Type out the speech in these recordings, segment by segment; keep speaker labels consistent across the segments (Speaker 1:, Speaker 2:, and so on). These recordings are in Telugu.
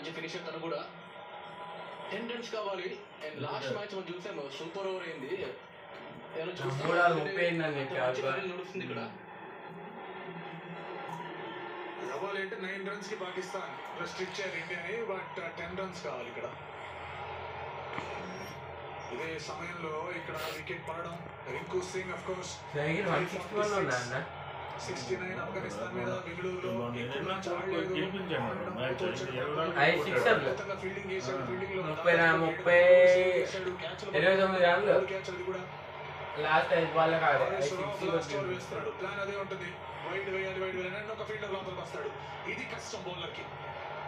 Speaker 1: మంచి ఫినిషర్ తను కూడా. 10 రన్స్ కావాలి. అండ్ లాస్ట్ మ్యాచ్ మనం చూసాము, సూపర్ ఓవర్ అయింది. నడుస్తుంది ఇక్కడ.
Speaker 2: కావాలి అంటే 9 రన్స్ కి పాకిస్తాన్ రెస్ట్రిక్ట్ చేయాలి ఇండియాని, బట్ 10 రన్స్ కావాలి ఇక్కడ. ఇదే సమయంలో ఇక్కడ వికెట్ పడడం. రింకు సింగ్ ఆఫ్ కోర్స్ 69 ఆఫ్ఘనిస్తాన్ మీద బెంగళూరులో ఫీల్డింగ్ చేశాడు. ఫీల్డింగ్ లో 30 కూడా
Speaker 3: లాస్ట్ 5 బాల్
Speaker 2: వేస్తున్నాడు. ప్లాన్ అదే ఉంటుంది, వైడ్ వేయాలి ఒక ఫీల్డర్ లోపలికి వస్తాడు. ఇది కష్టం బౌలర్ కి,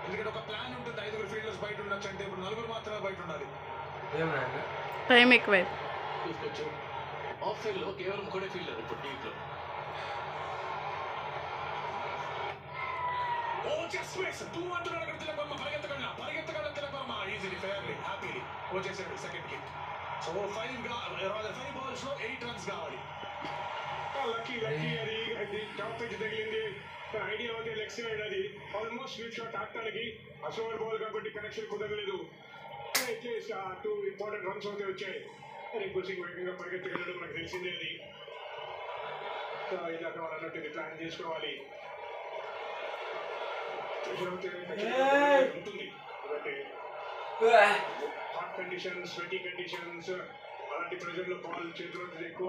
Speaker 2: ఎందుకంటే ఒక ప్లాన్ ఉంటుంది. 5 ఫీల్డర్స్ బయట ఉండొచ్చు అంటే ఇప్పుడు 4 మాత్రమే బయట ఉండాలి.
Speaker 4: టైం ఎక్కువ
Speaker 1: చూసుకోవచ్చు. ఆఫ్ సైడ్ లో కేవలం ఒకటే ఫీల్డర్ ఇప్పుడు టీంలో.
Speaker 2: పరిగెత్తగల ఈజీలీ ఫెయిర్లీ హ్యాపీలీ వచ్చేసాడు సెకండ్ కిక్. సో 5 balls లో 8 runs కావాలి. లక్కీ అది టాప్ పిచ్ తగిలింది. ఐడియా అయితే లెగ్ సైడ్, అది ఆల్మోస్ట్ స్వీట్ షాట్ ఆడటానికి. అసోవర్ బాల్ కాబట్టి కనెక్షన్ కుదరలేదు. అట్లీస్ట్ 2 ఇంపార్టెంట్ రన్స్ అయితే వచ్చాయి. రింకు సింగ్ వేగంగా పరిగెత్తగలడు, మనకు తెలిసిందే అది. ఇలాగ మనం అన్నట్టు ప్లాన్ చేసుకోవాలి. ఉంటుంది హాట్ కండిషన్స్, స్వెటీ కండిషన్స్, అలాంటి ప్రెజర్ లో బాల్ చేతిలో ఎక్కువ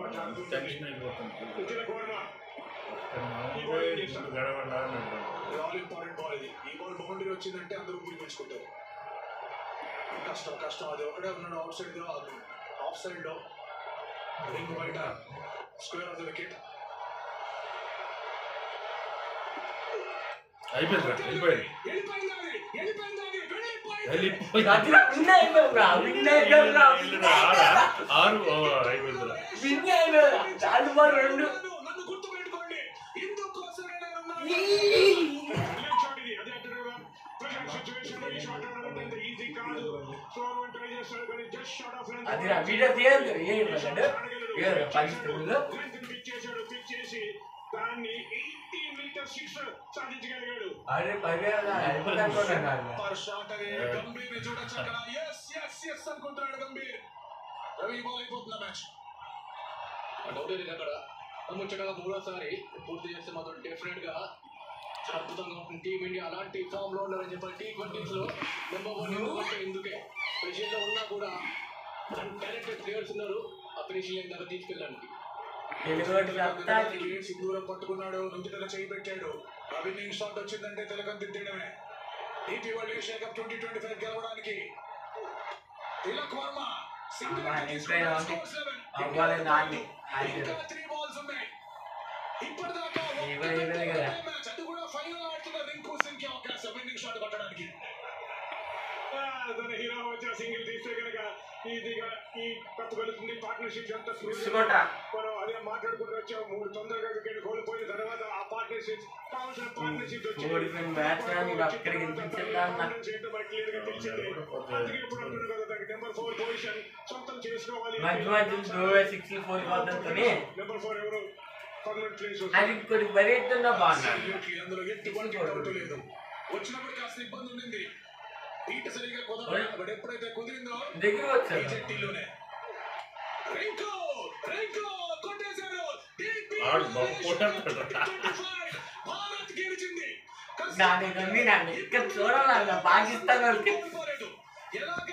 Speaker 2: ఆల్ ఇంపార్టెంట్ బాల్ ఇది. ఈ బాల్ బౌండరీ వచ్చిందంటే అందరూ పిలుచుకుంటారు. కష్టం అది ఒకటే ఉన్నాడు. ఆఫ్ సైడ్ లో రింగ్ బయట స్క్వేర్ ఆఫ్ ద వికెట్. నన్ను గుర్తు పెట్టుకోండి, దాన్ని 80 మీటర్ 6 సాధించగలిగాడు. గంభీర్ చూడొచ్చు అక్కడ. ఎస్ అనుకుంటున్నాడు గంభీర్. రవి బాల్ అయిపోతున్న మ్యాచ్.
Speaker 1: అక్కడ ముచ్చటగా 3వ పూర్తి చేస్తే మాత్రం డెఫినెట్ గా అద్భుతంగా ఉంటుంది టీమిండియా. అలాంటి ఫామ్ లో ఉండాలని చెప్పాలి. T20s లో నెంబర్ 1 ఎందుకంటే ఎందుకే ప్రెషర్ లో ఉన్నా కూడా టాలెంటెడ్ ప్లేయర్స్ ఉన్నారు ఆ ఫినిషింగ్ లైన్ దగ్గర తీసుకెళ్ళడానికి.
Speaker 2: సింధూరం పట్టుకున్నాడు, నుంచుటలో చేయి పెట్టాడు. విన్నింగ్ షాట్ వచ్చిందంటే తిలకం దిద్దడమే. DP వరల్డ్ ఏషియా కప్ 2025 గెలవడానికి తిలక్ వర్మ సింగిల్ ఇంకా 3 balls ఉన్నాయి. ఇప్పటిదాకా మ్యాచ్, అది కూడా ఫైనల్ ఆడుతున్న రింకు సింగ్ కి అవకాశం విన్నింగ్ షాట్ కొట్టడానికి. తన హీరో వచ్చే సింగిల్ తీస్తే కనుక ఈజీగా ఈ కప్పు గెలుస్తుంది. పార్ట్నర్షిప్ ఎంత మనం అదే మాట్లాడుకుంటూ వచ్చాము. 3 తొందరగా వికెట్ కోల్పోయిన తర్వాత ఆ పార్ట్నర్షిప్ కావాల్సిన పార్ట్నర్షిప్ వచ్చింది. అందుకే ఇప్పుడు అంటున్నారు కదా, దానికి నెంబర్ 4 పొజిషన్ సొంతం చేసుకోవాలి. నెంబర్ 4 ఎవరు పర్మనెంట్ ప్లేస్ అందులో ఎటువంటి డౌట్ లేదు. వచ్చినప్పుడు కాస్త ఇబ్బంది ఉండింది, ఈట సరిగా కుదరలేదు. బట్ ఎప్పుడైతే కుదిరిందో జట్టీలోనే రింకు కొట్టేశాడు. భారత్ గెలిచింది.
Speaker 3: చూడాలి పాకిస్తాన్
Speaker 2: ఎలాగ